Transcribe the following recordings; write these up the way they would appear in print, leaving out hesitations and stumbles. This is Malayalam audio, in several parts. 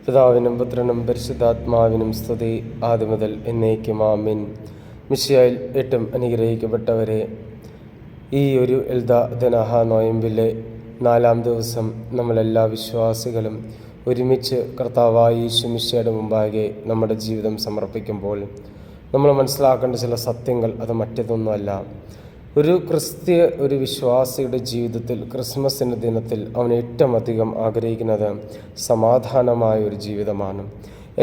പിതാവിനും പുത്രനും പരിശുദ്ധാത്മാവിനും സ്തുതി, ആദ്യം മുതൽ എന്നേക്കും ആമേൻ. മിശിഹായിൽ ഏറ്റവും അനുഗ്രഹിക്കപ്പെട്ടവരെ, ഈ ഒരു എൽദാദനഹ നോയമ്പിലെ 4-ാം ദിവസം നമ്മളെല്ലാ വിശ്വാസികളും ഒരുമിച്ച് കർത്താവായ യേശു മിശിഹായുടെ മുമ്പാകെ നമ്മുടെ ജീവിതം സമർപ്പിക്കുമ്പോൾ നമ്മൾ മനസ്സിലാക്കേണ്ട ചില സത്യങ്ങൾ അത് മറ്റൊന്നുമല്ല. ഒരു വിശ്വാസിയുടെ ജീവിതത്തിൽ ക്രിസ്മസിൻ്റെ ദിനത്തിൽ അവൻ ഏറ്റവും അധികം ആഗ്രഹിക്കുന്നത് സമാധാനമായ ഒരു ജീവിതമാണ്.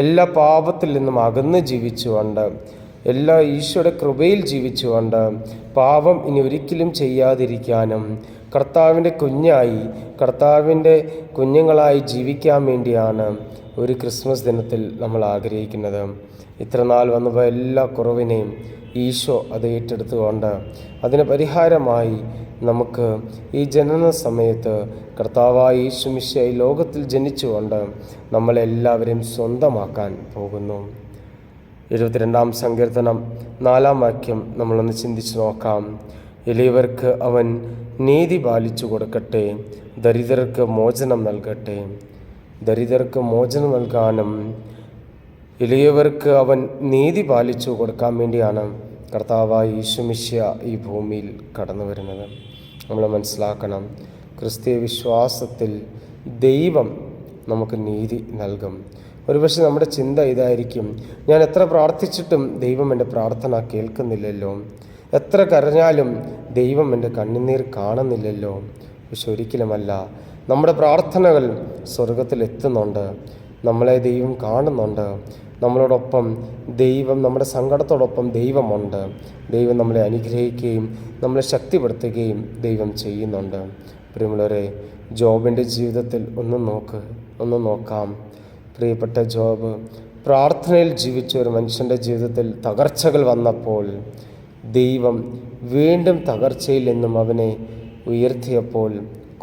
എല്ലാ പാപത്തിൽ നിന്നും അകന്ന് ജീവിച്ചുകൊണ്ട്, എല്ലാ ഈശോയുടെ കൃപയിൽ ജീവിച്ചുകൊണ്ട്, പാപം ഇനി ഒരിക്കലും ചെയ്യാതിരിക്കാനും കർത്താവിൻ്റെ കുഞ്ഞുങ്ങളായി ജീവിക്കാൻ വേണ്ടിയാണ് ഒരു ക്രിസ്മസ് ദിനത്തിൽ നമ്മൾ ആഗ്രഹിക്കുന്നത്. ഇത്രനാൾ വന്നുപോയ എല്ലാ കുറവിനെയും ഈശോ അത് ഏറ്റെടുത്തുകൊണ്ട് അതിന് പരിഹാരമായി നമുക്ക് ഈ ജനന സമയത്ത് കർത്താവായ യേശു മിശിഹാ ഈ ലോകത്തിൽ ജനിച്ചുകൊണ്ട് നമ്മളെല്ലാവരെയും സ്വന്തമാക്കാൻ പോകുന്നു. 72-ാം സങ്കീർത്തനം 4-ാം വാക്യം നമ്മളൊന്ന് ചിന്തിച്ച് നോക്കാം. എളിയവർക്ക് അവൻ നീതി പാലിച്ചു കൊടുക്കട്ടെ, ദരിദ്രർക്ക് മോചനം നൽകട്ടെ. ദരിദ്രർക്ക് മോചനം നൽകാനും എളിയവർക്ക് അവൻ നീതി പാലിച്ചു കൊടുക്കാൻ വേണ്ടിയാണ് കർത്താവായ യേശു മിശിഹാ ഈ ഭൂമിയിൽ കടന്നു വരുന്നത്. നമ്മൾ മനസ്സിലാക്കണം, ക്രിസ്തീയ വിശ്വാസത്തിൽ ദൈവം നമുക്ക് നീതി നൽകും. ഒരുപക്ഷെ നമ്മുടെ ചിന്ത ഇതായിരിക്കും, ഞാൻ എത്ര പ്രാർത്ഥിച്ചിട്ടും ദൈവം എൻ്റെ പ്രാർത്ഥന കേൾക്കുന്നില്ലല്ലോ, എത്ര കരഞ്ഞാലും ദൈവം എൻ്റെ കണ്ണുനീർ കാണുന്നില്ലല്ലോ. പക്ഷെ ഒരിക്കലുമല്ല, നമ്മുടെ പ്രാർത്ഥനകൾ സ്വർഗത്തിൽ എത്തുന്നുണ്ട്, നമ്മളെ ദൈവം കാണുന്നുണ്ട്, നമ്മളോടൊപ്പം ദൈവം, നമ്മുടെ സങ്കടത്തോടൊപ്പം ദൈവമുണ്ട്. ദൈവം നമ്മളെ അനുഗ്രഹിക്കുകയും നമ്മളെ ശക്തിപ്പെടുത്തുകയും ദൈവം ചെയ്യുന്നുണ്ട്. പ്രിയമുള്ളവരെ, ജോബിൻ്റെ ജീവിതത്തിൽ ഒന്ന് നോക്കാം. പ്രിയപ്പെട്ട ജോബ് പ്രാർത്ഥനയിൽ ജീവിച്ച ഒരു മനുഷ്യൻ്റെ ജീവിതത്തിൽ തകർച്ചകൾ വന്നപ്പോൾ ദൈവം വീണ്ടും തകർച്ചയിൽ നിന്നും അവനെ ഉയർത്തിയപ്പോൾ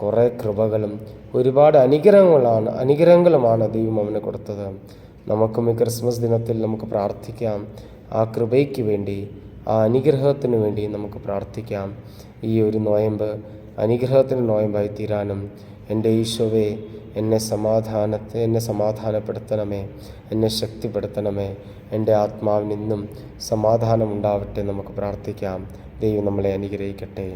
കുറേ കൃപകളും ഒരുപാട് അനുഗ്രഹങ്ങളുമാണ് ദൈവം അവന് കൊടുത്തത്. നമുക്കും ഈ ക്രിസ്മസ് ദിനത്തിൽ നമുക്ക് പ്രാർത്ഥിക്കാം. ആ കൃപയ്ക്ക് വേണ്ടി, ആ അനുഗ്രഹത്തിന് വേണ്ടി നമുക്ക് പ്രാർത്ഥിക്കാം. ഈ ഒരു നോയമ്പ് അനുഗ്രഹത്തിന് നോയമ്പായി തീരാനും, എൻ്റെ ഈശോവേ എന്നെ സമാധാനപ്പെടുത്തണമേ, എന്നെ ശക്തിപ്പെടുത്തണമേ, എൻ്റെ ആത്മാവിന് ഇന്നും സമാധാനം ഉണ്ടാവട്ടെ നമുക്ക് പ്രാർത്ഥിക്കാം. ദൈവം നമ്മളെ അനുഗ്രഹിക്കട്ടെ.